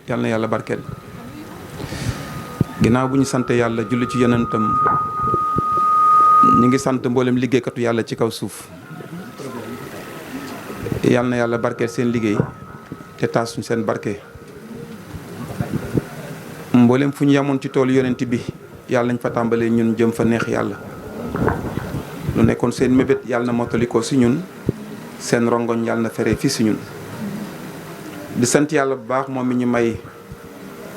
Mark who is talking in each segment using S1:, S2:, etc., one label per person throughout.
S1: yal na yàlla barkeel. ginnaaw bu ñu sant yàlla julli ci yonentam ñu ngi sant mboolem liggéeykatu yàlla ci kaw suuf yal na yàlla barkeel seen liggéey te taas suñ seen barke. mboolem fu ñu yamoon ci toolu yonent bi yàlla nañ fa tàmbalee ñun jëm fa neex yàlla. lu nekkoon seen mébét yàlla na mottalikoo si ñun, seen rongoñ yàlla na fere fii si ñun. di sant yàlla bu baax moom mi ñu may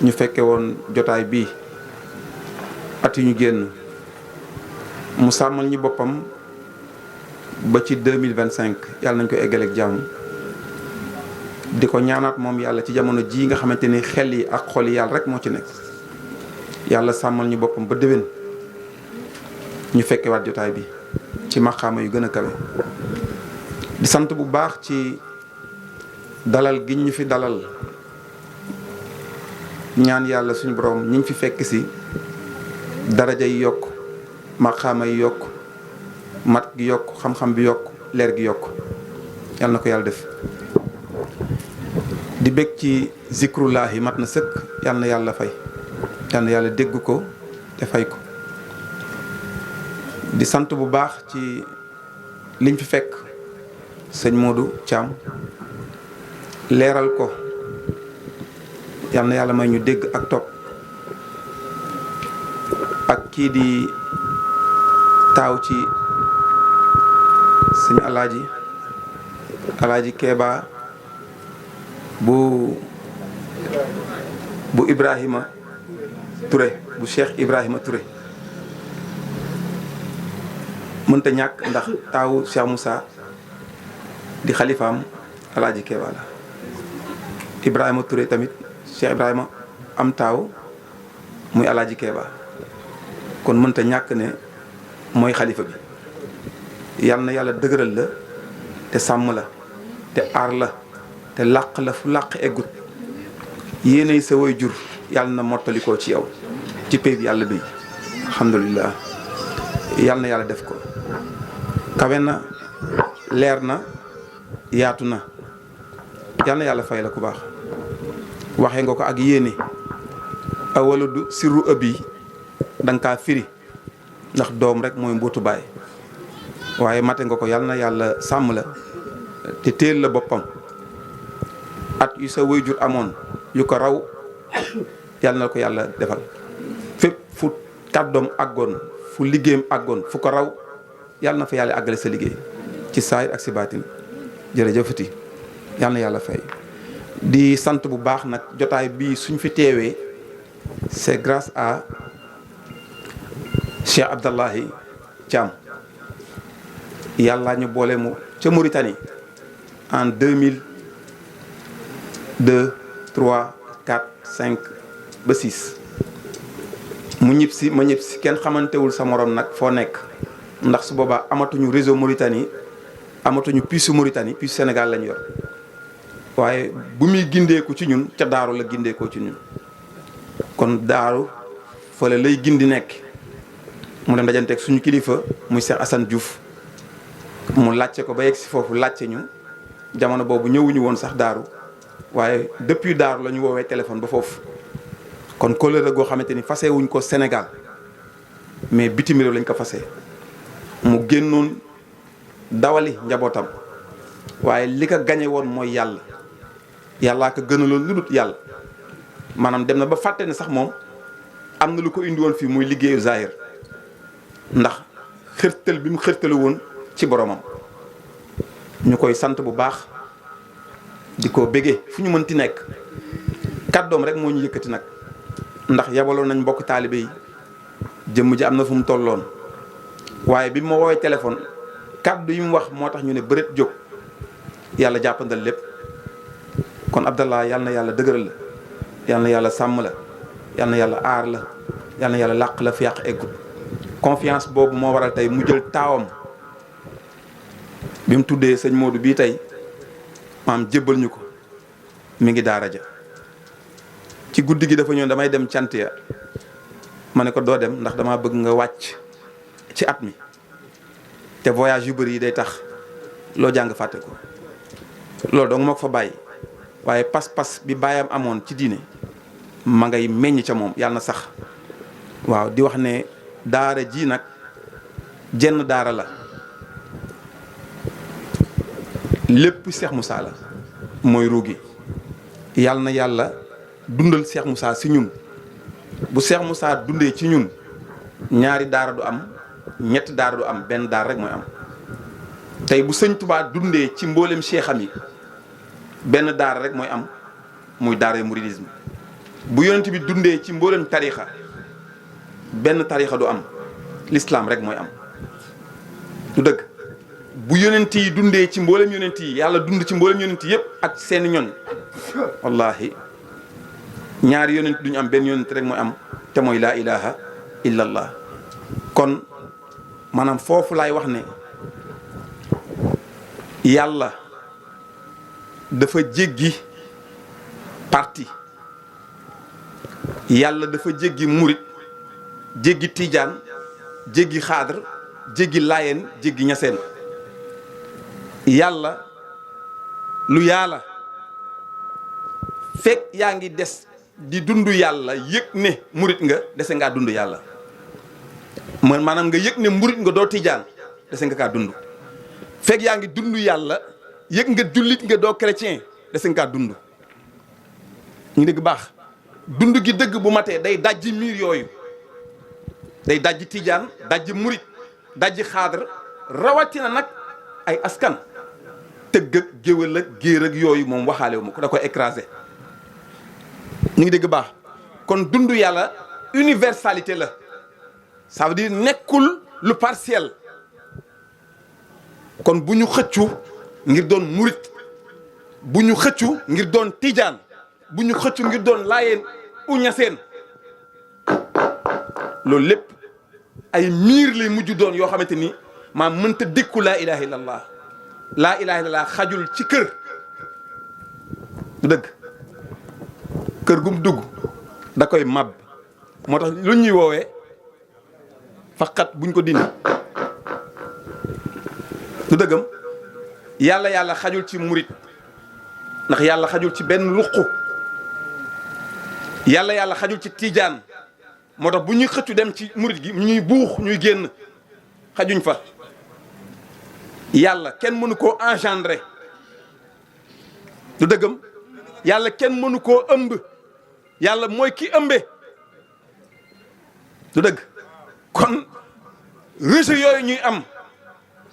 S1: ñu fekke woon jotaay bii at yu ñu génn mu sàmmal ñu boppam ba ci 2025 yàlla nañ ko eggaleeg jàmm. di ko ñaanaat moom yàlla ci jamono jii nga xamante ni xel yi ak xol yi yàlla rek moo ci nekk yàlla sàmmal ñu boppam ba déwén ñu fekkewaat jotaay bi ci maqaama yu gën a kawe. di sant bu baax ci dalal gi ñu fi dalal, ñaan yàlla suñu borom ñi ñu fi fekk si daraja yi yokk, maqaama yi yokk, mat gi yokk, xam-xam bi yokk, leer gi yokk yàlla na ko yàlla def. di bég ci zikrullahi mat na sëkk yàlla na yàlla fay, yàlla na yàlla dégg ko te fay ko. di sant bu baax ci liñ fi fekk sëñ Modou Thiam leeral ko yal na yàlla may ñu dégg ak topp. ak kii di taaw ci sëñ alaaji Keeba bu Ibrahima Touré, bu Cheikh Ibrahima Touré. mënta ñàkk ndax taawu Cheikh Moussa di xalifaam alaaji Keeba la. Ibrahima Touré tamit Cheikh Ibrahima am taaw muy alaaji Keeba, kon mënta ñàkk ne mooy xalifa bi. yal na yàlla dëgëral la te sàmm la te aar la te làq la fu làq eggut. yéenay sa way jur yàlla na mottalikoo ci yow ci pay bi yàlla bi. alhamdulilah yal na yàlla def ko. kawe na, leer na, yaatu na. yal na yàlla fay la ku baax. waxee nga ko ak yéene awaladu sirru ëbbi danga kaa firi ndax doom rek mooy mbootu baay, waaye mate nga ko. yal na yàlla sàmm la te téel la boppam. at yu sa waajur amoon yu ko raw yal na ko yàlla defal. fépp fu kàddoom àggoon, fu liggéeyam àggoon, fu ko raw yal na fa yàlla àggale sa liggéey ci saayir ak si baatin. jërëjëfati yal na yàlla fay. di sant bu baax nag jotaay bii suñ fi teewee c'est grâce à Cheikh Abdallahi Thiam. yàlla ñu boole mu ca Mauritanie en 2002 3 4 5 ba 6 mu ñib si ma ñib si kenn xamantewul sa morom nag foo nekk, ndax su boobaa amatuñu réseau Mauritanie, amatuñu puce Mauritanie, puce Sénégal lañu yor. waaye bu muy gindeeku ci ñun ca daaru la gindeekoo ci ñun. kon daaru fële lay gindi nekk mu dem dajanteeg suñu kilifa muy Cheikh Assane Diouf mu laajte ko ba yegg si foofu laajte ñu. jamono boobu ñëwuñu woon sax daaru, waaye depuis daaru la ñu woowee téléphone ba foofu. kon kóllëre goo xamante ni fase wuñ ko Sénégal mais bitim réew lañ ko fase. mu génnoon dawali njabootam, waaye li ko gañe woon mooy yàlla. yàllaa ko gënaloon lu dul yàlla. maanaam dem na ba fàtte ne sax moom am na lu ko indi woon fii muy liggéeyu zahir, ndax xërtal bi mu xërtalu woon ci boromam. ñu koy sant bu baax di ko bégee fu ñu mënti nekk. kàddoom rek moo ñu yëkkati nag, ndax yabaloon nañ mbokk taalibe yi, jëmm ji am na fu mu tolloon, waaye bi ma woowee téléphone kàddu yi mu wax moo tax ñu ne bëreet jóg. yàlla jàppandal lépp. kon Abdallah yal na yàlla dëgëral la, yal na yàlla sàmm la, yal na yàlla aar la, yal na yàlla làq la fi yàq eggut. confiance boobu moo waral tey mu jël taawam bi mu tuddee sëñ Modou bii tey maam jébbal ñu ko. mi ngi daara ja ci guddi gi dafa ñëw damay dem cant ya, ma ne ko doo dem ndax dama bëgg nga wàcc ci at mi, te voyage yu bëri yi day tax loo jàng fàtte ko. loolu dong moo ko fa bàyyi, waaye pas-pas bi baayam amoon ci diine ma ngay meññ ca moom yàlla na sax. waaw di wax ne daara ji nag jenn daara la lépp Cheikh Moussa la mooy ruugi yàlla na yàlla dundal Cheikh Moussa si ñun bu Cheikh Moussa dundee ci ñun ñaari daara du am ñetti daara du am benn daara rek mooy am tey bu sëñ Touba dundee ci mboolem cheikham yi benn daara rek mooy am muy daara mouridisme bu yonent bi dundee ci mboolem tarixa benn tarixa du am l'islam rek mooy am du dëgg bu yonent yi dundee ci mboolem yonent yi yàlla dund ci mboolem yonent yëpp ak seeni ñoñ wallahi ñaari yonent duñu am benn yonent rek mooy am te mooy laa ilaha illa allah kon maanaam foofu laay wax ne yàlla dafa jéggi parti yàlla dafa jéggi murit jéggi tiijaan jéggi xaadar jéggi laayeen jéggi ñaseen yàlla lu yàlla fekk yaa ngi des di dund yàlla yëg ne murit nga dese ngaa dund yàlla maanaam nga yëg ne murit nga doo tiijaan dese nga kaa dund fekk yaa ngi dund yàlla yëg nga jullit nga doo chrétien dese nga kaa dund ñu dégg baax dund gi dëgg bu matee day dajji miir yooyu day dajji tiijaan dajji murit dajji xaadar rawatina nag ay askan tëgg ak géwél ak géer ak yooyu moom waxaale wu ma ko da koy écrasé ñu ngi dégg baax kon dund yàlla universalité la ça veut dire nekkul lu partiel kon bu ñu xëccu ngir doon murit bu ñu xëccu ngir doon tijaan bu ñu xëccu ngir doon laayeen u ñaseen loolu lépp ay miir lay mujj doon yoo xamante ni maa mënta dékku laa ilaha illallah laa ilaha illallah xajul ci kër du dëgg kër gum dugg da koy mab moo tax lu ñuy woowee faqat buñ ko dindi du dëggam yàlla xajul ci murit ndax yàlla xajul ci benn luqu yàlla xajul ci tiijaan moo tax bu ñuy xëccu dem ci murit gi ñuy buux ñuy génn xajuñ fa yàlla kenn mënu koo engendrer du dëggam yàlla kenn mënu koo ëmb yàlla mooy ki ëmbe du dëgg kon rejet yooyu ñuy am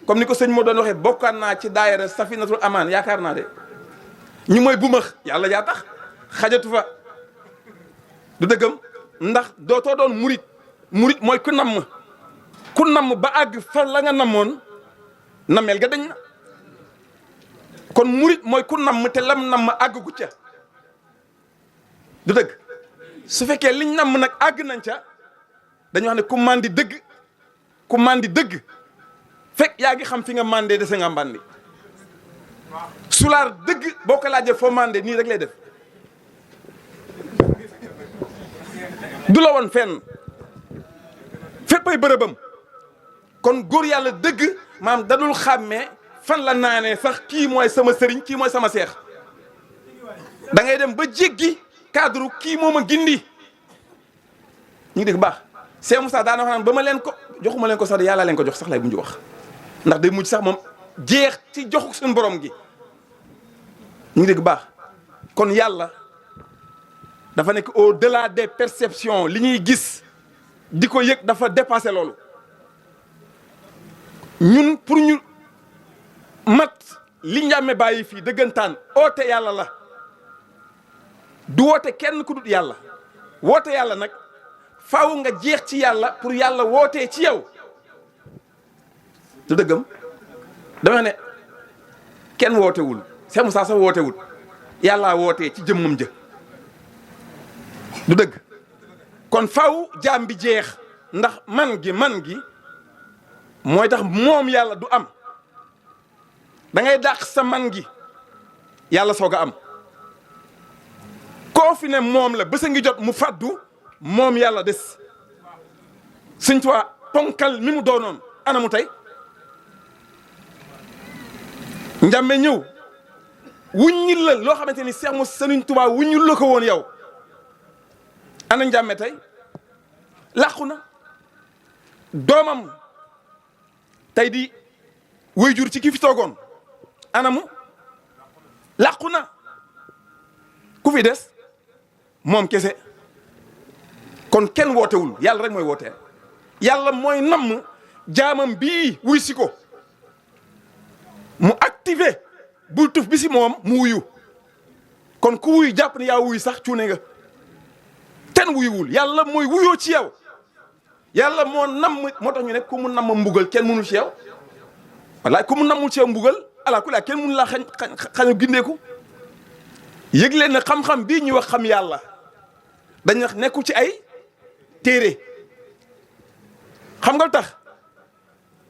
S1: comme ni ko sëñ moo doon waxee bokkaan naa ci daayira safinatul amaan yaakaar naa de ñu mooy bumax yàlla yaa tax xajatu fa du dëggam ndax dootoo doon murit mooy ku namm ba àgg fa la nga namoon nameel ga dañ na kon murit mooy ku namm te lam namm àgg gu ca du dëgg su fekkee liñ namm nag àgg nañ ca dañu wax ne ku mandi dëgg fekk yaa ngi xam fi nga mandé dese nga mbandi sulaar dëgg boo ko laajee foo mandé nii rek lay def du la woon fenn féppay bërëbam kon góor yàlla dëgg maam dadul xàmmee fan la naanee sax kii mooy sama sëriñ kii mooy sama seex da ngay dem ba jéggi cadre kii moo ma gindi ñu ngi dégg baax Cheikh Moussa daana wax naan ba ma leen ko joxuma leen ko sax de yàlla leen ko jox sax lay bu ñu wax ndax day mujj sax moom jeex ci joxu suñu borom gi ñu ngi dégg baax kon yàlla dafa nekk au delà des perceptions li ñuy gis di ko yëg dafa dépassé loolu ñun pour ñu mat li njàmme bàyyi fii dëggantaan oote yàlla la du woote kenn ku dul yàlla woote yàlla nag faaw nga jeex ci yàlla pour yàlla wootee ci yow du dëggam dama ne kenn wootewul Cheikh Moussa sax wootewul yàllaa wootee ci jëmmam jë du dëgg kon faaw jaam bi jeex ndax man gi mooy tax moom yàlla du am da ngay dàq sa man gi yàlla soog a am koo fi ne moom la bés a ngi jot mu faddu moom yàlla des Sëñ Tuubaa ponkal mi mu doonoon ana mu tey njàmme ñëw wuññil la loo xamante ni Seex mu Sëriñ Tuubaa wuññil la ko woon yow ana njàmme tey làqu na doomam tey di waajur ci ki fi toogoon anamu làqu na ku fi des moom kese kon kenn wootewul yàlla rek mooy wooteel yàlla mooy namm jaamam bii wuy si ko mu activé bul tuf bi si moom mu wuyu kon ku wuyu jàpp ne yaa wuyu sax cuune nga ten wuyuwul yàlla mooy wuyoo ci yow yàlla moo namm moo tax ñu ne ku mu namm mbugal kenn mënul ci yow wallaay ku mu nammul ci yow mbugal ala ku laa kenn mënu laa xañu gindeeku yëg leen ne xam-xam bii ñuy wax xam yàlla dañ wax nekku ci ay téere xam nga lu tax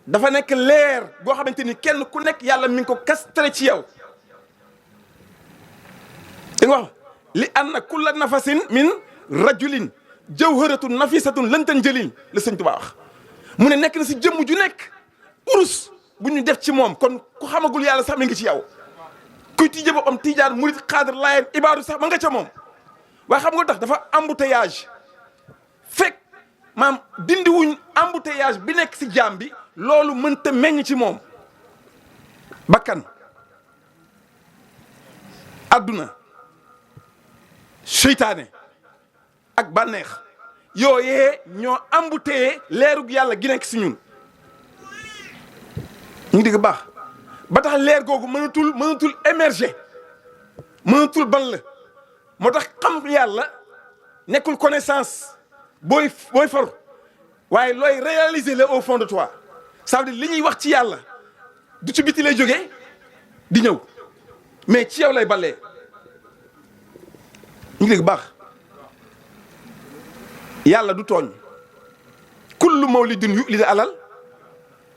S1: dafa nekk leer boo xamante ni kenn ku nekk yàlla mi ngi ko kastre ci yow da nga wax li anna kulla nafasin min rajulin jawharatun nafisatun lantan jëlil la sëñ Tuubaa wax mu ne nekk na si jëmm ju nekk urus bu ñu def ci moom kon ku xamagul yàlla sax mi ngi ci yow kuy tijje boppam tijaan murit xaadir laayeen ibaadu sax ma nga ca moom waaye xam nga tax dafa embouteillage fekk maam dindi wuñ embouteillage bi nekk si jaam bi loolu mënta meññ ci moom bakkan adduna seytaane ak bànneex yooyee ñoo embouteillé leerug yàlla gi nekk si ñun ñu ngi digg baax ba tax leer googu mënatul émerger mënatul ball moo tax xam yàlla nekkul connaissance booy for waaye looy réaliser la au fond de toi ça veut dire li ñuy wax ci yàlla du ci biti lay jógee di ñëw mais ci yow lay ballee ñu ngi dégg baax yàlla du tooñ kullu mawlidin yulid alal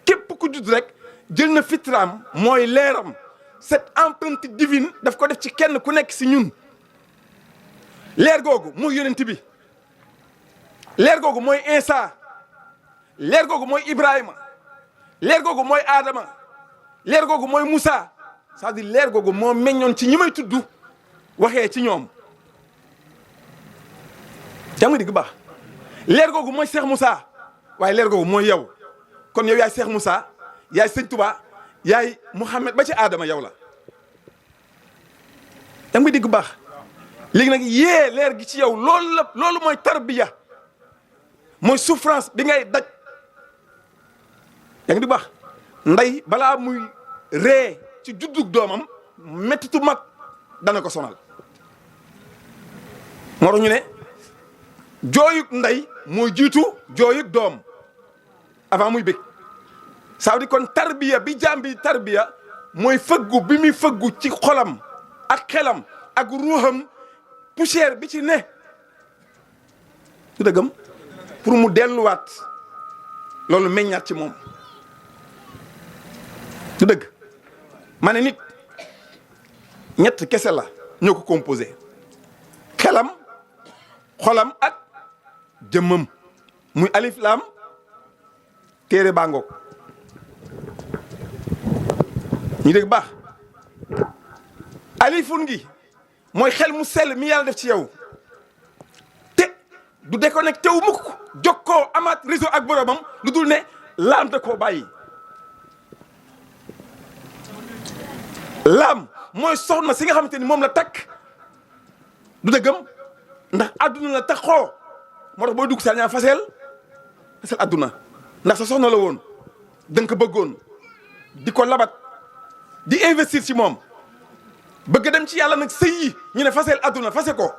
S1: képp ku judd rek jël na fitraam mooy leeram cette empreinte divine daf ko def ci kenn ku nekk si ñun leer googu mooy yonent bi leer googu mooy Insa leer googu mooy Ibrahima leer googu mooy Adama leer googu mooy Moussa c'est-à-dire leer googu moo meññoon ci ñi may tudd waxee ci ñoom yaa ngi dégg baax leer googu mooy Cheikh Moussa waaye leer googu mooy yow kon yow yaay Cheikh Moussa yaay Sëñ Touba yaay Mouhamed ba ci Adama yow la yaa ngi dégg baax léegi nag yee leer gi ci yow loolu mooy tarbiya mooy souffrance bi ngay daj yaa ngi di baax ndey balaa muy ree ci juddug doomam mettitu mag dana ko sonal moo tax ñu ne jooyug ndey mooy jiitu jooyug doom avant muy bëgg ça veut dire kon tarbiya bi jaam bi tarbiya mooy fëggu bi muy fëggu ci xolam ak xelam ak ruuxam poussière bi ci ne su dëggam pour mu delluwaat loolu meññaat ci moom du dëgg ma ne nit ñett kese la ñoo ko composé xelam xolam ak jëmmam muy alif laam téere baa ngoog ñu dégg baax alifun gi mooy xel mu sell mi yàlla def ci yow te du déconnecté wu mukk jokkoo amaat réseau ak boromam lu dul ne laam da koo bàyyi laam mooy soxna si nga xamante ni moom la takk du dëggam ndax adduna la taxoo moo tax booy dugg sa ñaa fasel adduna ndax sa soxna la woon da nga ko bëggoon di ko labat di investir ci moom bëgg dem ci yàlla nag sëy yi ñu ne fasel adduna fase ko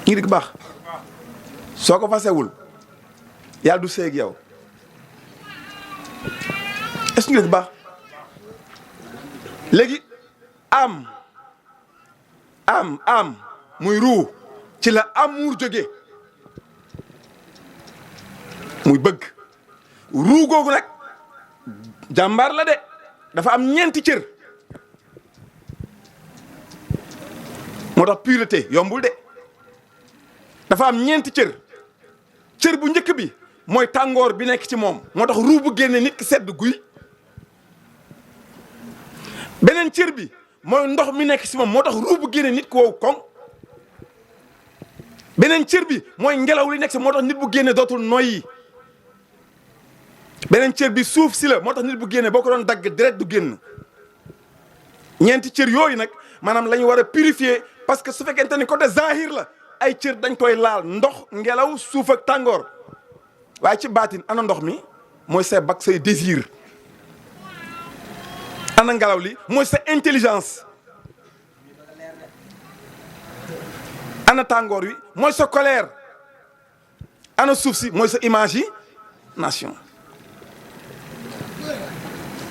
S1: ngi di baax soo ko fasewul yàlla du sëy ak yow est-ce que ngi di baax léegi am muy ruu ci la amour jóge muy bëgg ruu googu nag jàmbaar la de dafa am ñeenti cër moo tax pureté yombul de dafa am ñeenti cër bu njëkk bi mooy tàngoor bi nekk ci moom moo tax ruu bu génne nit ki sedd guy beneen cër bi mooy ndox mi nekk ci moom moo tax ruu bu génne nit ki wow koŋ beneen cër bi mooy ngelaw li nekk si moo tax nit bu génne dootul noyyi. beneen cër bi suuf si la moo tax nit bu génne boo ko doon dagg deret du génn. ñeenti cër yooyu nag maanaam la ñu war a purifier parce que su fekkente ni côté zahir la ay cër dañ koy laal ndox ngelaw suuf ak tàngoor waaye ci baatin ana ndox mi mooy say bak say désir. ana ngelaw li mooy sa intelligence. ana tàngoor wi mooy sa colère. ana suuf si mooy sa imagination.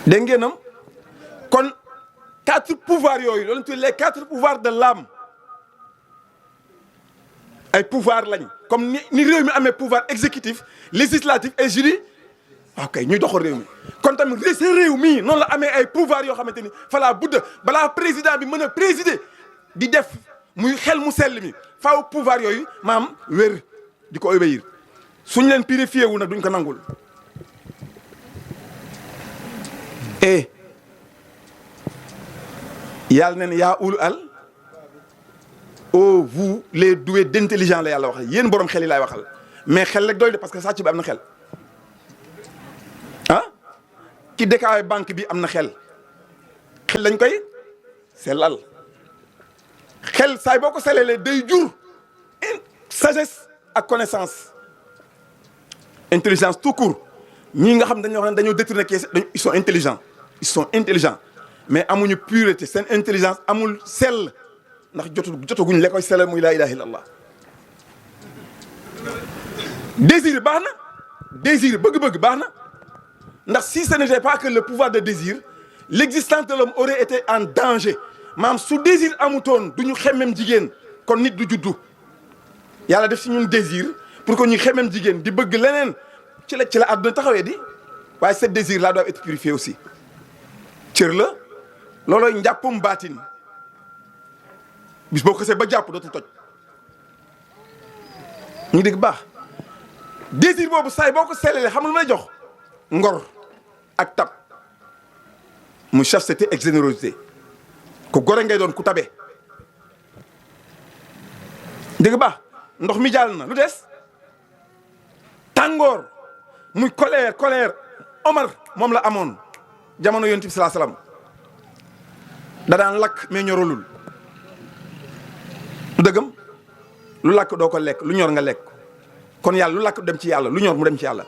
S1: dégg ngeenam kon 4 pouvoirs yooyu loolu tuddee les 4 pouvoirs de l'âme ay pouvoir lañ comme ni réew mi amee pouvoir exécutif législatif et judiciaire ok ñuy doxal réew mi kon tamit sa réew mii noonu la amee ay pouvoir yoo xamante ni falaa budda balaa président bi mën a présider di def muy xel mu sell mi faaw pouvoir yooyu maam wér di ko obéir suñ leen purifié wu nag duñ ko nangul. et yàlla ne yaa ul al oh vous les doués d'intelligence la yàlla waxal yéen borom xel yi laay waxal mais xel rek doy de parce que sàcc bi am na xel ah ki dékaay banque bi am na xel xel lañ koy sellal xel saay boo ko selalee day jur sagesse ak connaissance intelligence tout court ñii nga xam dañoo wax ne dañoo détourné kees ils sont intelligents mais amuñu pureté seen intelligence amul sell ndax jotaguñ la koy sellal muy laa ilaha illallah. désir baax na désir bëgg-bëgg baax na ndax si ce n'était pas que le pouvoir de désir l'existence de l'homme aurait été en danger maam su désir amutoon du ñu xemmem jigéen kon nit du juddu yàlla def si ñun désir pour que ñu xemmem jigéen di bëgg leneen ci la àdduna taxawee di waaye ce désir là doit être purifié aussi cër la loolooy njàppum baatin bis boo xasee ba jàpp dootul toj ñu dégg baax désir boobu saay boo ko sellalee xam lu may jox ngor ak tab mu chasteté ak générosité ku gore ngay doon ku tabe dégg baax ndox mi jàll na lu des tàngoor muy colère Omar moom la amoon jamono yonent bi salaa salaam da daan lakk mais ñoralul lu dëggam lu lakk doo ko lekk lu ñor nga lekk kon yàlla lu lakk dem ci yàlla lu ñor mu dem ci yàlla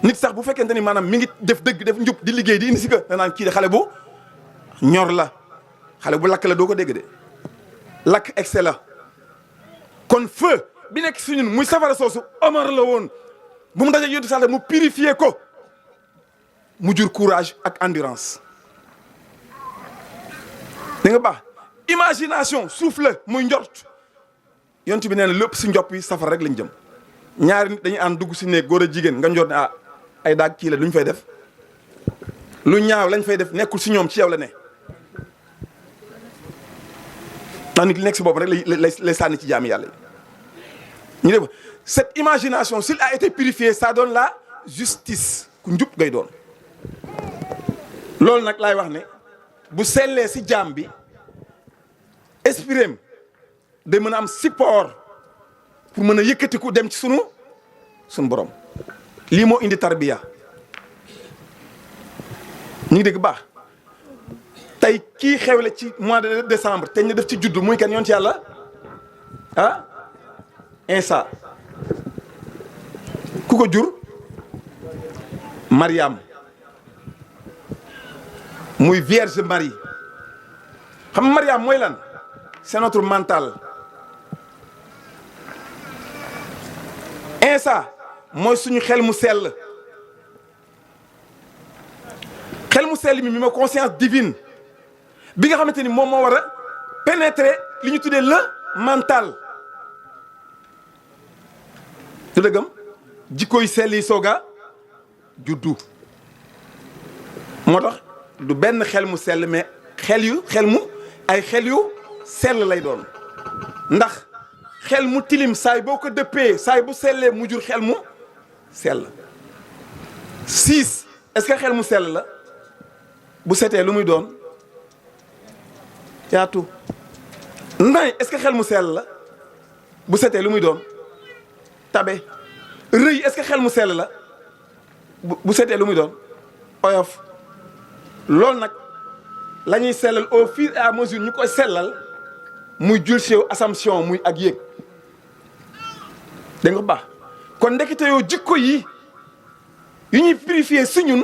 S1: nit sax bu fekkente ni maanaam mi ngi def dëgg def njub di liggéey di indi si ka da naan kii de xale bu ñor la xale bu lakk la doo ko dégg de lakk excès la kon feu bi nekk si ñun muy safara soosu Omar la woon bu mu dajee yonent sax mu purifier ko mu jur courage ak endurance da nga baax imagination suuf la muy njort yonent bi nee na lépp si njop yi safara rek lañ jëm ñaari nit dañuy ànd dugg si néeg góor a jigéen nga njort ne ah ay daag kii la lu ñu fay def lu ñaaw lañ fay def nekkul si ñoom ci yow la ne ndax nit li nekk si bopp rek lay sànni ci jaami yàlla yi ñu def cette imagination s'il a été purifié ça donne la justice ku njub ngay doon loolu nag laay wax ne bu sellee si jaam bi esprit day mën a am support pour mën a yëkkatiku dem ci sunu borom lii moo indi tarbiya ñu ngi dégg baax tey kii xewle ci mois de décembre te ñu def ci juddu muy kan yoon ci yàlla ah Insa ku ko jur Mariam muy Vierge Marie xam Mariam mooy lan c'est notre mental Insa mooy suñu xel mu sell mi ma conscience divine bi nga xamante ni moom moo war a pénétrer li ñu tuddee le mental te dëggam jikkoy sell yi sooga juddu moo tax du benn xel mu sell mais xel yu sell lay doon ndax xel mu tilim saay boo ko dëppee saay bu sellee mu jur xel mu sell 6 est-ce que xel mu sell la bu setee lu muy doon yaatu 9 est-ce que xel mu sell la bu setee lu muy doon tabe. rëy est-ce que xel mu sell la bu setee lu muy doon oyof. loolu nag la ñuy sellal au fur et à mesure ñu koy sellal muy jul si yow assumption muy ak yéeg dégg nga baax. kon ndekete yow jikko yi ñuy purifier si ñun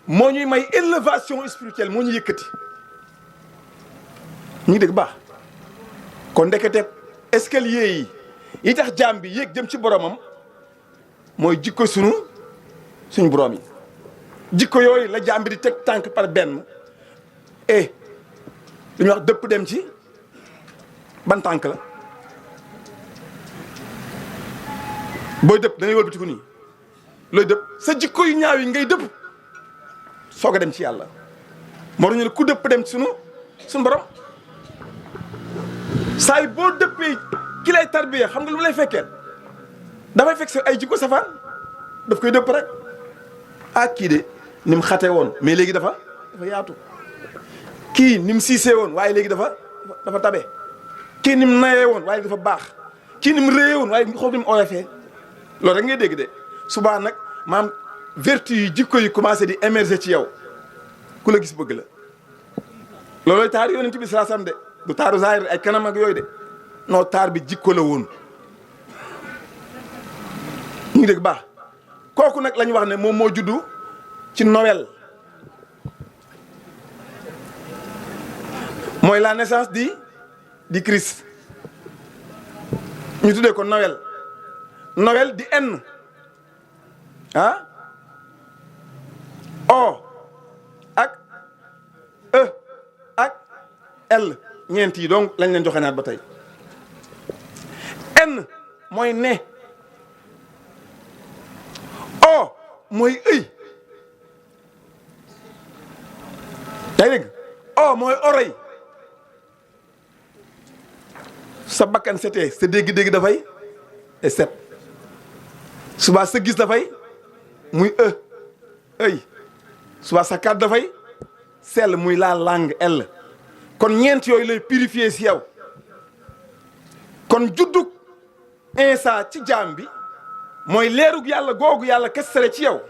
S1: moo ñuy may élévation spirituelle moo ñu yëkkati ñu ngi dégg baax. kon ndekete escalier yi tax jaam bi yéeg jëm ci boromam mooy jikko suñu borom yi. jikko yooyu la jaam bi di teg tànk par benn lu ñuy wax dëpp dem ci ban tànk la booy dëpp da ngay wëlbatiku nii looy dëpp sa jikko yu ñaaw yi ngay dëpp soog a dem ci yàlla. moo tax ñu ne ku dëpp dem ci suñu borom saa yi boo dëppee ki lay tarbiya xam nga lu mu lay fekkee dafay fekk sa ay jikko safaan daf koy dëpp rek kii de ni mu xate woon mais léegi dafa yaatu. kii ni mu siisee woon waaye léegi dafa tabe. kii ni mu nayee woon waaye dafa baax. kii ni mu réyee woon waaye xool ni mu oyofee. loolu rek ngay dégg de subaa nag maam vertu yi jikko yi commencé di émerger ci yow ku la gis bëgg la. loolooy taar yonent bi sallallahu alayhi wasallam de du taaru zahir ay kanam ak yooyu de non taar bi jikko la woon. ñu ngi dégg baax kooku nag la ñu wax ne moom moo juddu ci Noël mooy la naissance di Christ ñu tuddee ko Noël. Noël di N O ak E ak L ñeent yi donc lañ leen joxe naat ba tey. N mooy ne. O mooy ëy. yaa ngi dégg O mooy oreille. sa bakkan setee sa dégg-dégg dafay set. suba sa gis dafay muy ëy suba sa kàddu dafay sell muy la langue L. kon ñeent yooyu lay purifier si yow. kon juddug Insa ci jaam bi mooy leerug yàlla googu yàlla kessere ci yow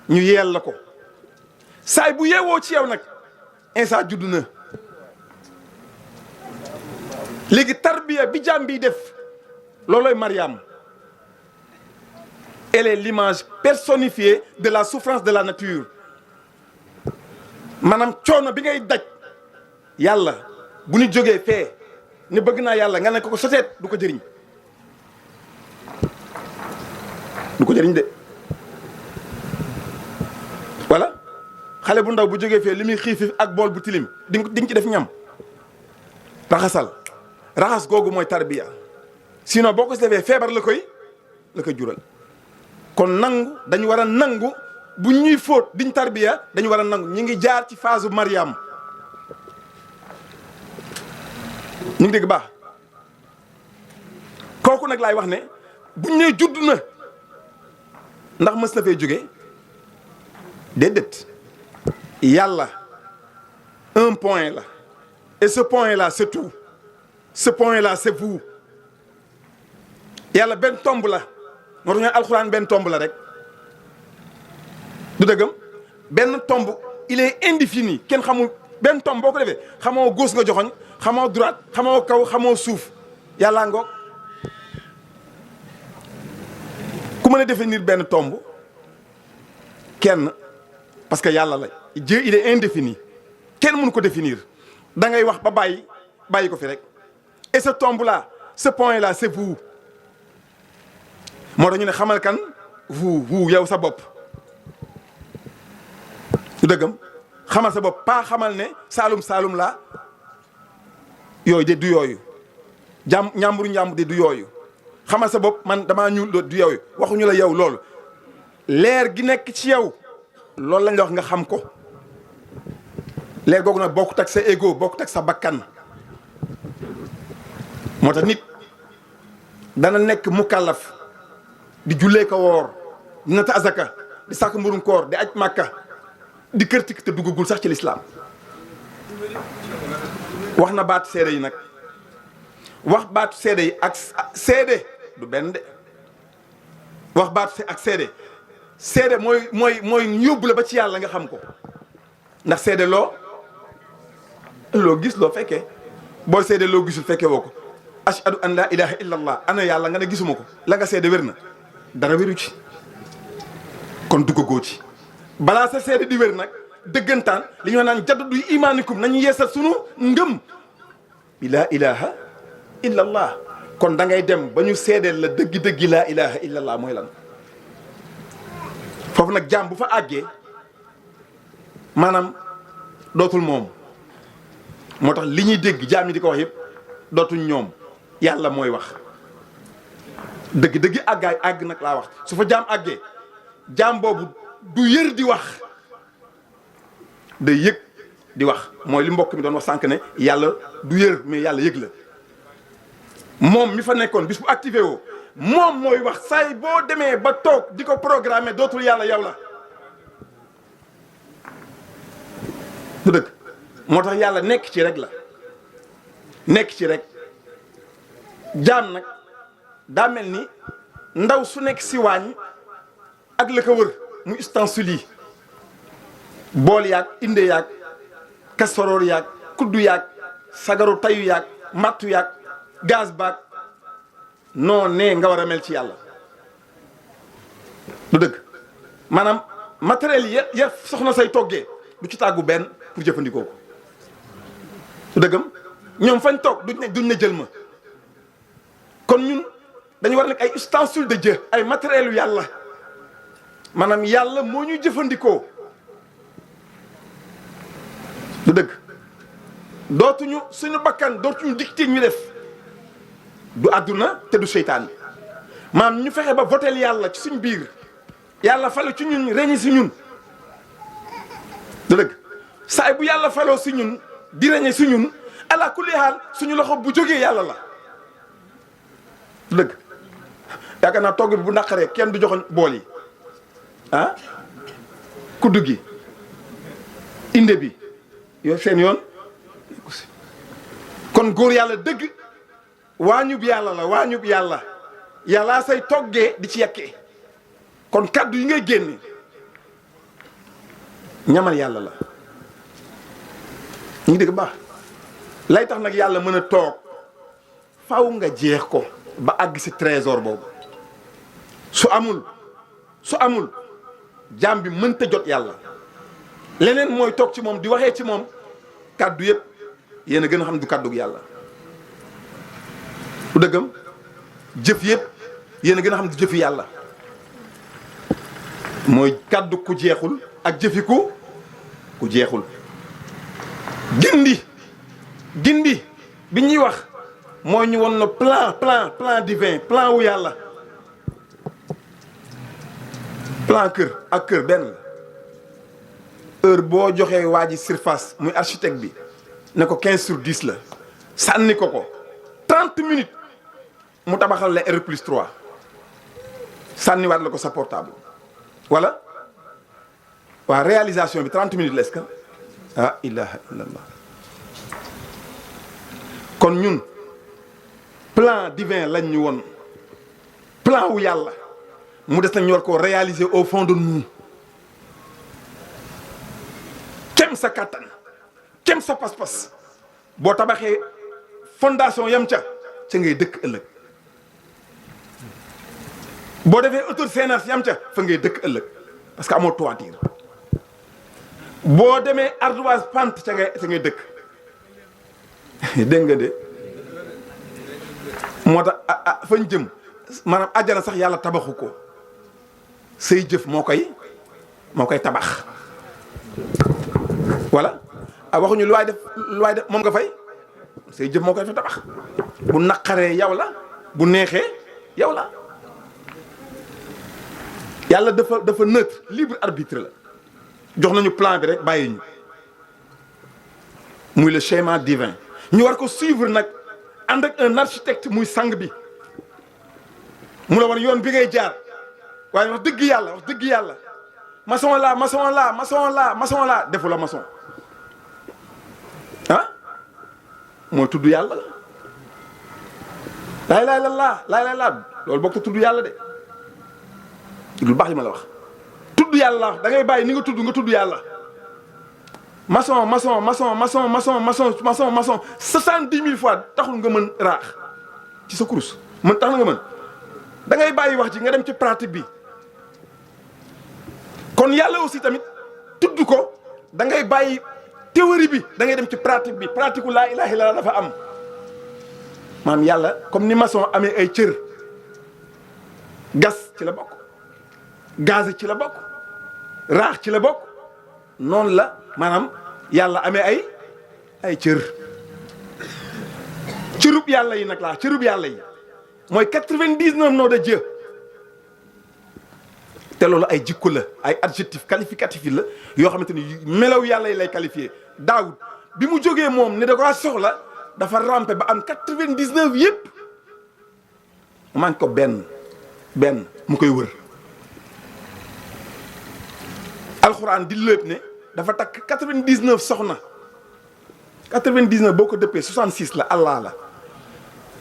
S1: ñu yeel la ko saay bu yeewoo ci yow nag Insa judd na. léegi tarbiya bi jaam bi def loolooy Mariam. Elle est l'image personnifiée de la souffrance de la nature maanaam coono bi ngay daj yàlla bu ñu jógee fee ne bëgg naa yàlla nga ne ko soteet du ko jëriñ de. voilà xale bu ndaw bu jógee fee li muy xiif ak bool bu tilim di nga ci def ñam raxasal raxas googu mooy tarbiya sinon boo ko si defee feebar la koy jural. kon nangu dañu war a nangu bu ñuy fóot diñ tarbiya dañu war a nangu ñu ngi jaar ci phase Mariam ñu ngi dégg baax. kooku nag laay wax ne buñ nee judd na ndax mës na fee jóge déedéet yàlla un point la et ce point là c'est tout ce point là c'est vous. yàlla benn tomb la. moo tax ñu alxuraan benn tomb la rek du dëggam benn tomb il est indéfini kenn xamul benn tomb boo ko defee xamoo gauche nga joxoñ xamoo droite xamoo kaw xamoo suuf yàllaa ngoog ku mën a définir benn tomb kenn parce que yàlla la Dieu il est indéfini kenn mënu ko définir da ngay wax ba bàyyi ko fi rek et ce tombe là ce point là c'est vous. moo tax ñu ne xamal kan vous yow sa bopp du dëggam xamal sa bopp pas xamal ne saalum la yooyu de du yooyu ñàmburu de du yooyu xamal sa bopp man damaa ñuul du yooyu waxuñu la yow loolu leer gi nekk ci yow loolu lañ la wax nga xam ko leer googu nag bokkut ak sa ego bokkut ak sa bakkan moo tax nit dana nekk mukallaf di jullee ko woor di nata azaka di sàkk mburum koor di aj màkka di kërtik te duggagul sax ci lislaam wax na baat seede yi nag wax baatu seede yi ak seede du benn de wax baatu ak seede mooy yóbbu la ba ci yàlla nga xam ko ndax seede loo gis loo fekkee boo seede loo gisul fekkee woo ko ashhadu an la ilaha illa allah ana yàlla nga ne gisuma ko la nga seede wér na dara wéru ci kon duggagoo ci balaa sa seede di wér nag dëggantaan li ñu naan jaddu imaanikum nañu yeesal sunu ngëm bi laa ilaha illa allah kon da ngay dem ba ñu seedeel la dëggi-dëggi laa ilaha illa allah mooy lan foofu nag jaam bu fa àggee maanaam dootul moom moo tax li ñuy dégg jaam yi di ko wax yëpp dootuñ ñoom yàlla mooy wax dëgg-dëggi àgg nag laa wax su fa jaam àggee jaam boobu du yër di wax day yëg di wax mooy li mbokk mi doon wax sànq ne yàlla du yër mais yàlla yëg la moom mi fa nekkoon bis bu activé woo moom mooy wax say boo demee ba toog di ko programmer dootul yàlla yow la du dëgg moo tax yàlla nekk ci rek la nekk ci rek jaam nag daa mel ni ndaw su nekk si waañ ak la ko wër mu ustensile yi bool yaag inde yaag kasoroor yaag kuddu yaag sagaru tayu yaag mattu yaag gaz baag non nee nga war a mel ci yàlla du dëgg maanaam matériel ya soxna say toggee du ci tàggu benn pour jëfandikoo ko du dëggam ñoom fañ toog duñ ne jël ma kon ñun dañu war a nekk ay ustensiles de Dieu ay matériel yu yàlla maanaam yàlla moo ñuy jëfandikoo du dëgg dootuñu suñu bakkan dootuñu dicté ñu def du àdduna te du seytaan maanaam ñu fexe ba votel yàlla ci suñ biir yàlla falu ci ñun reñi si ñun du dëgg saay bu yàlla faloo si ñun di reñe si ñun ala kulli haal suñu loxo bu jógee yàlla la du dëgg yaakaar naa togg bi bu naqaree kenn du joxoñ bool yi ah kuddu gi inde bi yow seen yoon kon góor yàlla dëgg waañub yàlla la waañub yàlla yàllaa say toggee di ci yekkee kon kaddu yi ngay génne ñamal yàlla la ñu ngi dégg baax lay tax nag yàlla mën a toog faw nga jeex ko ba àgg si trésor boobu su amul jaam bi mënta jot yàlla leneen mooy toog ci moom di waxee ci moom kàddu yëpp yéen a gën a xam du kàddug yàlla bu dëggam jëf yëpp yéen a gën a xam du jëfi yàlla mooy kàddu ku jeexul ak jëfi ku jeexul gindi bi ñuy wax mooy ñu won na plan divin plan wu yàlla plan kër ak kër benn la heure boo joxee waa ji surface muy architecte bi ne ko 15/10 la sànni ko 30 minutes mu tabaxal la R+3 sànniwaat la ko sa portable wala waa réalisation bi 30 minutes la est-ce que ah ilaha illallah kon ñun plan divin lañ ñu woon plan wu yàlla mu des nag ñu war koo réaliser au fond de nous kem sa kàttan kem sa pas-pas boo tabaxee fondation yam ca ngay dëkk ëllëg boo defee autoséance yam ca fa ngay dëkk ëllëg parce que amoo toiture boo demee ardoise pente ca ngay dëkk dégg nga de moo tax fañ jëm maanaam àjjana sax yàlla tabaxu ko say jëf moo koy tabax voilà waxuñu lu waay def moom nga fay say jëf moo koy fa tabax bu naqaree yow la bu neexee yow la yàlla dafa neutre libre arbitre la jox nañu plan bi rek bàyyi ñu muy le schéma divin ñu war ko suivre nag ànd ak un architecte muy sang bi mu la war yoon bi ngay jaar waaye wax dëgg yàlla maçon la defu la maçon ah mooy tudd yàlla laa ilaaha illallaah laa ilaaha illallaah loolu bokk te tudd yàlla de lu baax li ma la wax tudd yàlla da ngay bàyyi ni nga tudd yàlla maçon 70 000 fois taxul nga mën raax ci sa kurus tax na nga mën da ngay bàyyi wax ji nga dem ci pratique bi kon yàlla aussi tamit tudd ko da ngay bàyyi théorie bi da ngay dem ci pratique bi pratique u laa ilaaha illallaah dafa am maam yàlla comme ni maçon amee ay cër gas ci la bokk gaz ci la bokk raax ci la bokk noonu la maanaam yàlla amee ay cër cërub yàlla yi nag laa cërub yàlla yi mooy 99 noms de Dieu te loolu ay jikko la ay adjectif qualificatif yi la yoo xamante ni melaw yàlla yi lay qualifié Daawud bi mu jógee moom ne da ko soxla dafa rampe ba am 99 yëpp man ko benn mu koy wër alxuraan di lépp ne dafa takk 99 soxna 99 boo ko dëppee 66 la Allah la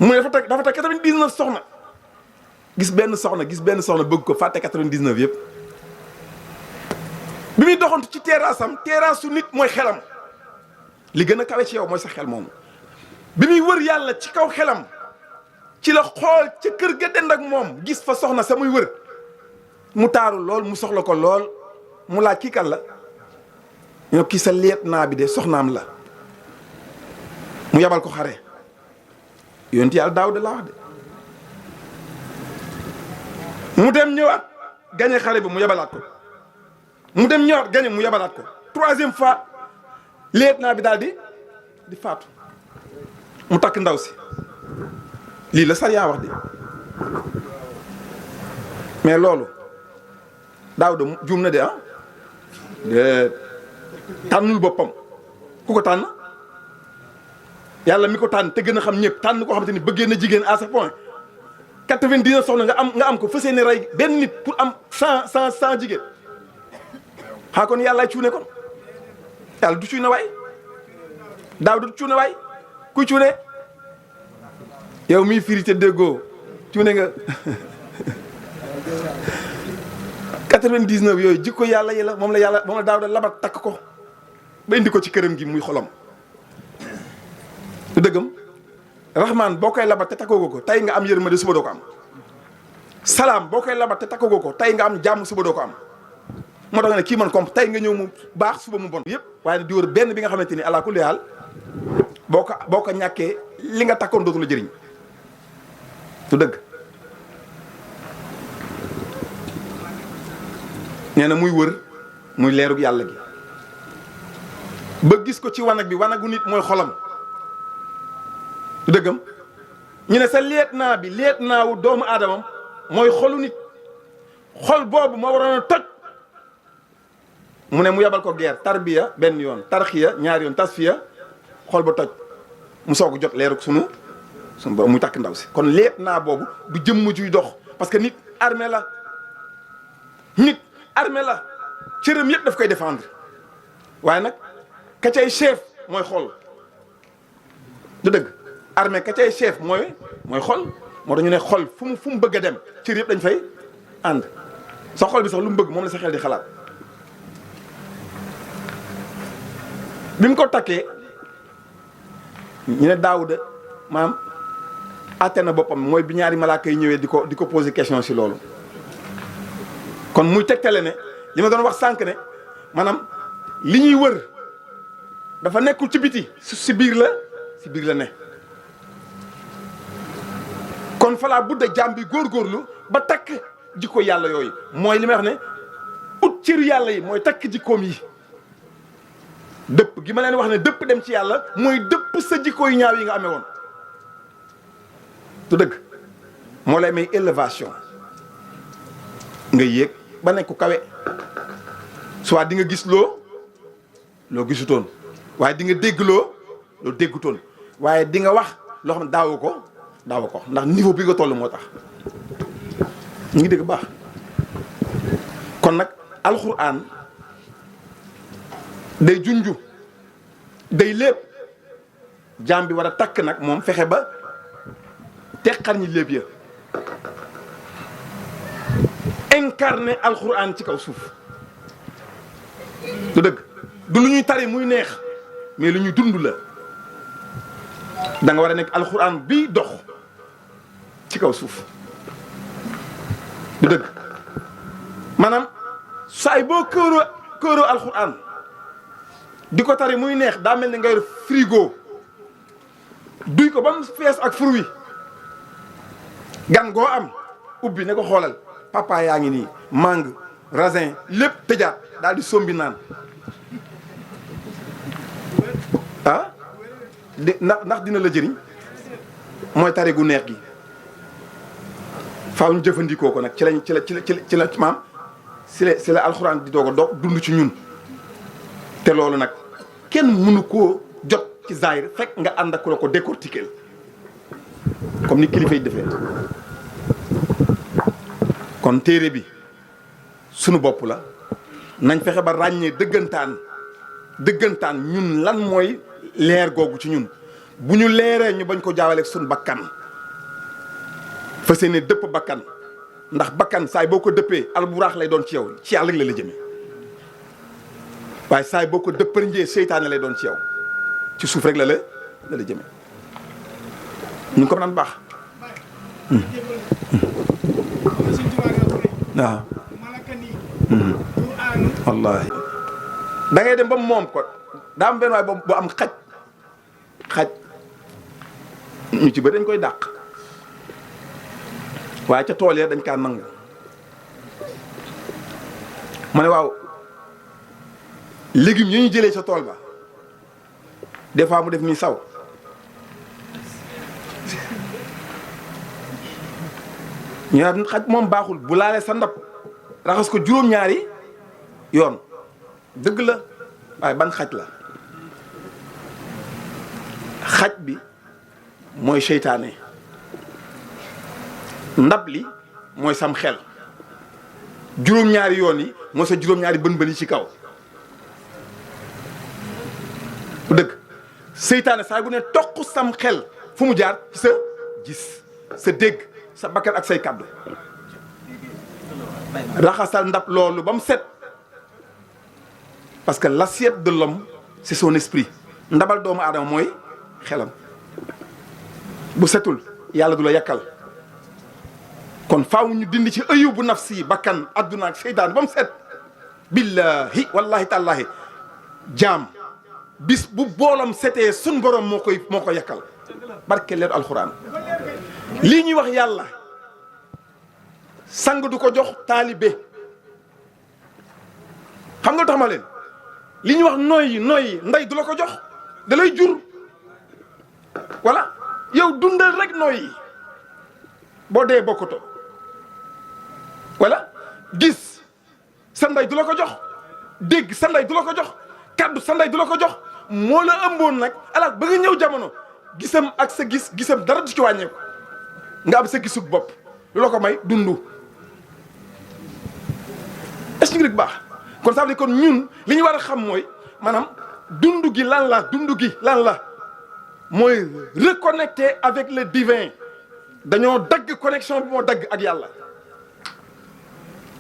S1: mu ne dafa takk 99 soxna gis benn soxna bëgg ko fàtte 99 yëpp bi muy doxantu ci terrassam terrassu nit mooy xelam li gën a kawe ci yow mooy sa xel moomu bi muy wër yàlla ci kaw xelam ci la xool ca kër ga dend ak moom gis fa soxna sa muy wër mu taaru lool mu soxla ko lool mu laaj kii kan la ñoo kii sa liet naa bi de soxnaam la mu yabal ko xare yonent yàlla Daawuda laa wax de mu dem ñëwaat gañe xare bi mu yabalaat ko mu dem ñëwaat gañe mu yabalaat ko 3e fois liet naa bi daal di faatu mu takk ndaw si lii la sariya wax de mais loolu Daawuda juum na de de tànnul boppam ku ko tànn yàlla mi ko tànn te gën a xam ñëpp tànn koo xamante ni bëggee na jigéen à ce point 99 soxna nga am ko fas yéene rey benn nit pour am 100 jigéen xaa kon yàlla cuune kon yàlla du cuune waay Daawuda du cuune waay kuy cuune yow miy firi te déggoo cuune nga 99 yooyu jikko yàlla yi la moom la Daawuda labat takk ko ba indi ko ci këram gi muy xolam du dëggam rahman boo koy labat te takkoo ko tey nga am yërmande suba doo ko am salaam boo koy labat te takkoo ko tey nga am jàmm suba doo ko am moo tax nga ne kii man comme tey nga ñëw mu baax suba mu bon yëpp waaye di wër benn bi nga xamante ni ala kulli haal boo ko ñàkkee li nga takkoon dootu la jëriñ du dëgg nee na muy wër muy leerug yàlla gi ba gis ko ci wanag bi wanagu nit mooy xolam du dëggam ñu ne sa liet naa wu doomu aadamam mooy xolu nit xol boobu moo waroon a toj mu ne mu yabal ko guerre tarbiya benn yoon tarxiya ñaari yoon tasfiya xol ba toj mu soog jot leerug sunu borom muy takk ndaw si kon liet naa boobu du jëmm juy dox parce que nit armée la cëram yëpp daf koy défendre waaye nag ka cay chef mooy xol du dëgg armée ka cay chef mooy xol moo tax ñu ne xol fu mu bëgg a dem cër yëpp dañ fay ànd sa xol bi sax lu mu bëgg moom la sa xel di xalaat bi mu ko takkee ñu ne Daawuda maam àtte na boppam mooy bi ñaari malaaka yi ñëwee di ko poser question si loolu kon muy tegtale ne li ma doon wax sànq ne maanaam li ñuy wër dafa nekkul ci biti si biir la ne kon falaa budda jaam bi góorgóorlu ba takk jikko yàlla yooyu mooy li may wax ne ut cëru yàlla yi mooy takk jikkoom yi dëpp gi ma leen wax ne dëpp dem ci yàlla mooy dëpp sa jikko yu ñaaw yi nga amee woon du dëgg moo lay may élévation nga yéeg ba nekk ku kawe soit di nga gis loo gisutoon waaye di nga dégg loo déggutoon waaye di nga wax loo xam ne daawu ko ndax niveau bi nga toll moo tax ñu ngi dégg baax kon nag alxuraan day junju day lépp jaam bi war a takk nag moom fexe ba teqar ñi léeb ya incarné alxuraan ci kaw suuf du dëgg du lu ñuy tari muy neex mais lu ñuy dund la da nga war a nekk alxuraan bi dox ci kaw suuf du dëgg maanaam saay boo këoroo alxuraan di ko tari muy neex daa mel ni ngay frigo duy ko ba mu fees ak fruit gan goo am ubbi ne ko xoolal papa yaa ngi nii mangue raisin lépp tëjaat daal di sombi naan ah ndax dina la jëriñ mooy tari gu neex gi faaw ñu jëfandikoo ko nag ci la maam si la alxuraan di doog a doog dund ci ñun te loolu nag kenn mënu koo jot ci zaahir fekk nga ànd ak ku la ko décortiquer comme ni kilifa yi defee kon téere bi sunu bopp la nañ fexe ba ràññee dëggantaan ñun lan mooy leer googu ci ñun bu ñu leeree ñu bañ ko jaawaleeg sunu bakkan fa seene dëpp bakkan ndax bakkan saay boo ko dëppee alburaax lay doon ci yow ci yàlla la la jëme waaye saay boo ko dëppërnjee seytaane lay doon ci yow ci suuf rek la jëme ñu ngi ko naan baax waaw wallaahi da ngay dem ba moom ko daa am benn waay bu am xaj ñu ci bëri dañ koy dàq waaye ca tool ya dañ kaa nangu ma ne waaw légumes yi ñu jëlee sa tool ba des fois mu def nii saw ñu naan xaj moom baaxul bu laalee sa ndab raxas ko juróom-ñaari yoon dëgg la waaye ban xaj la xaj bi mooy seytaane ndab li mooy sam xel juróom-ñaari yoon yi mooy sa juróom-ñaari bën-bën yi ci kaw bu dëgg seytaane saa bu ne toq sam xel fu mu jaar ci sa gis sa dégg sa bakkan ak say kàddu raxasal ndab loolu ba mu set parce que l'assiette de l'homme c'est son esprit ndabal doomu aadama mooy xelam bu setul yàlla du la yàkkal kon faaw ñu dindi ci ëyu bu nafsi bakkan adduna ak seytaan ba mu set billahi wallahi tallahi jaam bis bu boolam setee sun borom moo ko yàkkal barke leeru alxuraan lii ñuy wax yàlla sang du ko jox taalibe xam nga tax ma leen li ñuy wax nooy ndey du la ko jox da lay jur voilà yow dundal rek nooy boo dee bokkoto voilà gis sa ndey du la ko jox dégg sa ndey du la ko jox kaddu sa ndey du la ko jox moo la ëmboon nag alaat ba nga ñëw jamono gisam ak sa gisam dara du ci wàññeeku nga am sa gisug bopp lu la ko may dundu est-ce que rek baax kon ça veut dire kon ñun li ñu war a xam mooy maanaam dundu gi lan la mooy reconnecter avec le divin dañoo dagg connexion bi moo dagg ak yàlla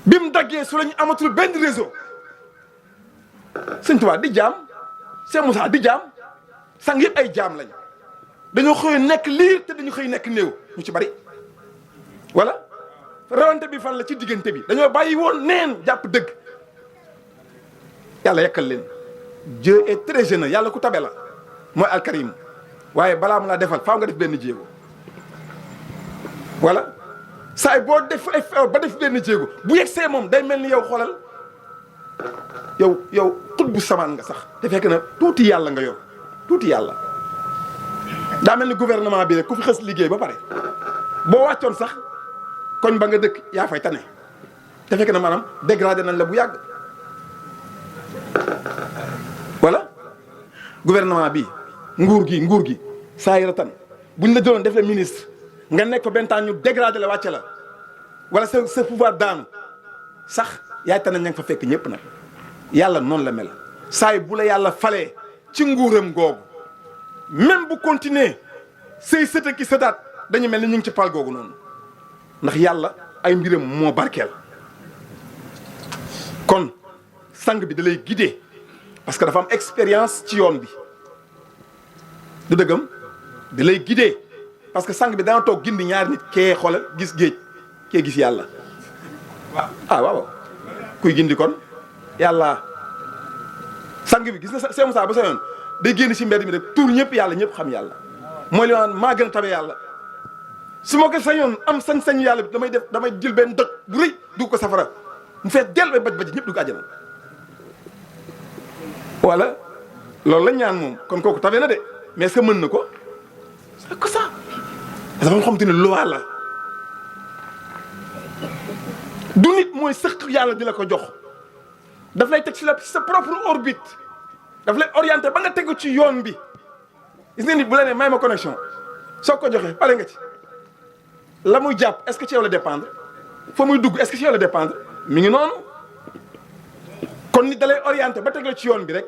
S1: bi mu daggee su la ñu amatul benn réseau Sëñ Tuubaa di jaam Cheikh Moussa di jaam sang yëpp ay jaam lañ dañoo xëy nekk liir te dañu xëy nekk néew ñu ci bari voilà rawante bi fan la ci diggante bi dañoo bàyyi woon neen jàpp dëgg yàlla yekkal leen Dieu est très généreux yàlla ku tabe la mooy alkarim waaye balaa mu laa defal faaw nga def benn jéego voilà saay boo def ba def benn jéego bu yegsee moom day mel ni yow xoolal yow xut bu samaan nga sax te fekk na tuuti yàlla nga yor tuuti yàlla daa mel ni gouvernement bi rek ku fi xës liggéey ba pare boo wàccoon sax koñ ba nga dëkk yaa fay tane te fekk na maanaam dégradé nañ la bu yàgg voilà gouvernement bi nguur gi saa yi tan buñ la jëloon def la ministre nga nekk fa benn temps ñu dégradé la wàcce la wala sa pouvoir daanu sax yaay tane ña nga fa fekk ñëpp nag yàlla noonu la mel saa yi bu la yàlla falee ci nguuram googu même bu continuer say sët ki sëtaat dañu mel ni ñu ngi ci pal googu noonu ndax yàlla ay mbiram moo barkeel. kon sang bi da lay guider parce que dafa am expérience ci yoon bi du dëggam da lay guider parce que sang bi dana toog gindi ñaari nit kee xoolal gis géej kee gis yàlla. waaw kuy gindi kon yàlla sang bi gis nga Seydou Moussa ba sa yoon day génn ci mbedd mi rek tuur ñëpp yàlla ñëpp xam yàlla mooy li ma maa gën a tabe yàlla su ma ko sañoon am sañ-sañu yàlla bi damay jël benn dëkk bu rëy dugg ko safara mu fees del ba baj ñëpp dugg àjjana wala loolu la ñaan moom kon kooku tabe na de mais est-ce que mën na ko c'est que ça dafa nga xamante ne loi la du nit mooy sëq yàlla di la ko jox daf lay teg ci sa propre orbite daf lay orienté ba nga tegu ci yoon bi gis nga nit bu la nee may ma connexion soo ko joxee pare nga ci la muy jàpp est-ce que ci yow la dépendre fa muy dugg est-ce que ci yow la dépendre mi ngi noonu kon nit da lay orienté ba teg la ci yoon bi rek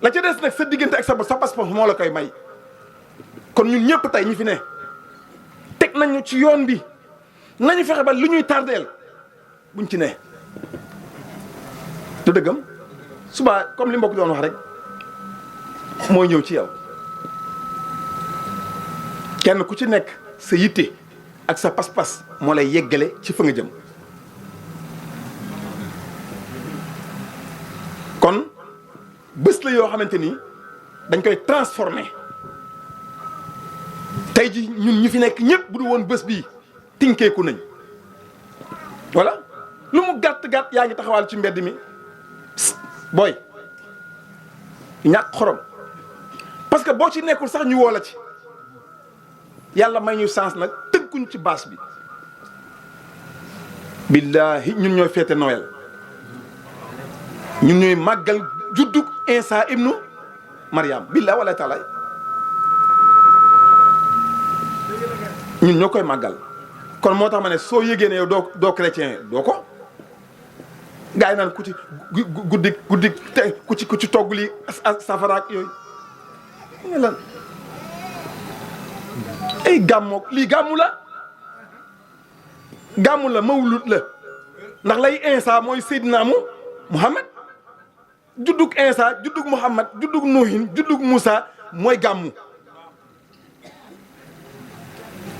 S1: la ca des nag sa diggante ak sa passeport moo la koy may kon ñun ñëpp tey ñi fi ne teg nañu ci yoon bi nañu fexe ba lu ñuy tardeel buñ ci ne du dëggam suba comme li mbokk doon wax rek mooy ñëw ci yow kenn ku ci nekk sa yitte ak sa pas-pas moo lay yeggale ci fa nga jëm kon bés la yoo xamante ni dañ koy transformer tey ji ñun ñu fi nekk ñëpp bu du woon bés bii tinkeeku nañ voilà lu mu gàtt-gàtt yaa ngi taxawal ci mbedd mi booy ñàkk xorom parce que boo ci nekkul sax ñu woo la ci yàlla may ñu chance nag tënkuñ ci baas bi billaahi ñun ñooy féete Noël ñun ñooy màggal juddug Isa ibnu Mariam billaahi wala taala ñun ñoo koy màggal kon moo tax ma ne soo yëgee ne yow doo chrétien doo ko gaa yi naan ku ci guddi te ku ci togg lii safaraak yooyu nga lan ay gàmmoog lii gàmmu la mawlud la ndax lay Isa mooy Seydina Muhammad juddug Isa juddug Muhammad juddug Nuhin juddug Moussa mooy gàmmu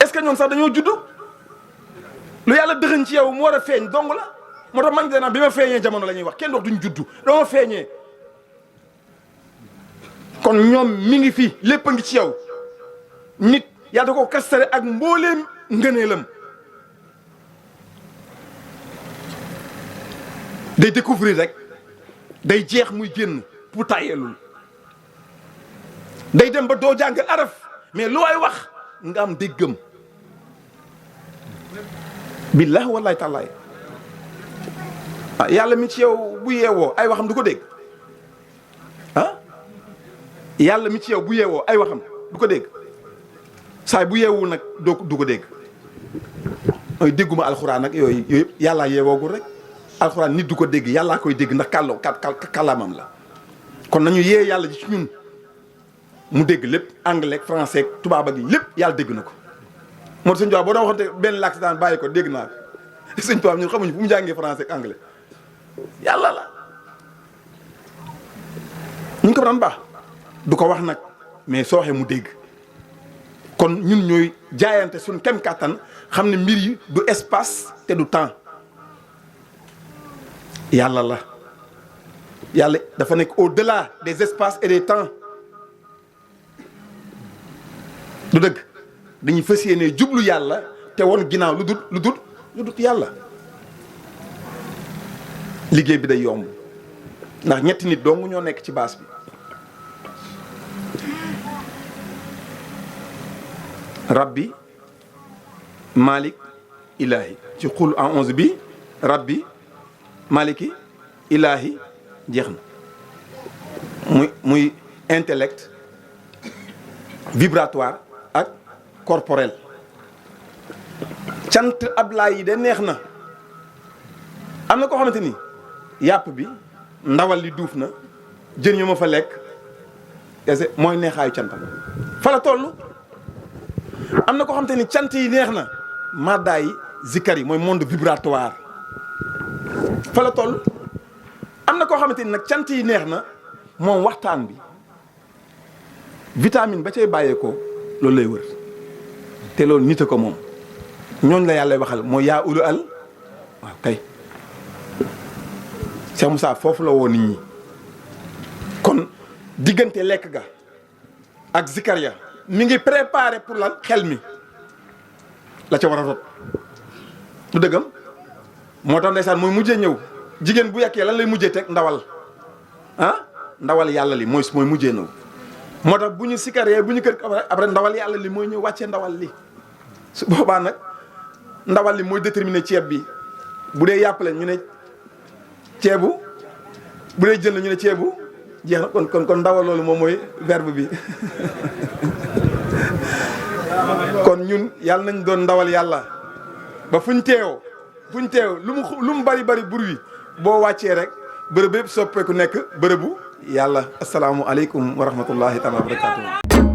S1: est-ce que ñoom sax dañoo juddu lu yàlla dëxëñ ci yow mu war a feeñ dong la moo tax man de bi ma feeñee jamono la ñuy wax kenn dox duñ juddu dama feeñee kon ñoom mi ngi fi lépp a ngi ci yow nit yaa da ko kastare ak mbooleem ngëneelam day découvrir rek day jeex muy génn pour tàyyeelul day dem ba doo jàng araf mais lu waay wax nga am déggam billahi wallahi taalaay yàlla mi ci yow bu yeewoo ay waxam du ko dégg yàlla mi ci yow bu yeewoo ay waxam du ko dégg saay bu yeewul nag du ko dégg mooy dégguma alxuraan nag yooyu yëpp yàllaa yeewoogul rek alxuraan nit du ko dégg yàllaa koy dégg ndax kàllaamam la kon nañu yee yàlla ji ci ñun mu dégg lépp anglais français tubaab ak lépp yàlla dégg na ko moo sëñ tubaab boo doon waxante benn làkk daan bàyyi ko dégg naa ko sëñ tubaab ñun xamuñu fu mu jàngee français ak anglais yàlla la ñu ngi ko daan baax du ko wax nag mais soo waxee mu dégg kon ñun ñooy jaayante suñ kem kàttan xam ne mbir yi du espace te du temps yàlla la yàlla dafa nekk au-delà des espaces et des temps du dëgg dañuy fas yéene jublu yàlla te woon ginnaaw lu dut yàlla liggéey bi day yomb ndax ñetti nit dong ñoo nekk ci baas bi rabbi malik ilahi ci xul en 11 bi rabbi maliki ilahi jeex na muy intellect vibratoire ak corporel cant ablaay yi de neex na am na koo xamante ni yàpp bi ndawal li duuf na jën yu ma fa lekk kese mooy neexaayu cantam fa la toll am na koo xamante ni cant yi neex na maddaay zikkar yi mooy monde vibratoire fa la toll. am na koo xamante ni nag cant yi neex na moom waxtaan bi vitamine ba cay bàyyeekoo loolu lay wër te loolu nit a ko moom ñooñ la yàlla waxal mooy yaa ulu al waaw kay Cheikh Moussa foofu la woo nit ñi kon diggante lekk ga ak zikar ya mi ngi préparé pour lan xel mi la ca war a rot du dëggam moo tax ndeysaan mooy mujjee ñëw jigéen bu yàkkee lan lay mujjee teg ndawal ndawal yàlla li mooy mujjee ñëw moo tax bu ñu sikaree bu ñu kër après ndawal yàlla li mooy ñëw wàccee ndawal li su boobaa nag ndawal li mooy déterminer ceeb bi bu dee yàpp la ñu ne ceebu bu dee jën la ñu ne ceebu jeex na kon ndawal loolu moom mooy verbe bi kon ñun yàlla nañ doon ndawal yàlla ba fuñ teew lu mu bari bruit boo wàccee rek bërëb yëpp soppeeku nekk bërëbu yàlla asalaamu aleykum wa rahmatullahi taala wa barakatuh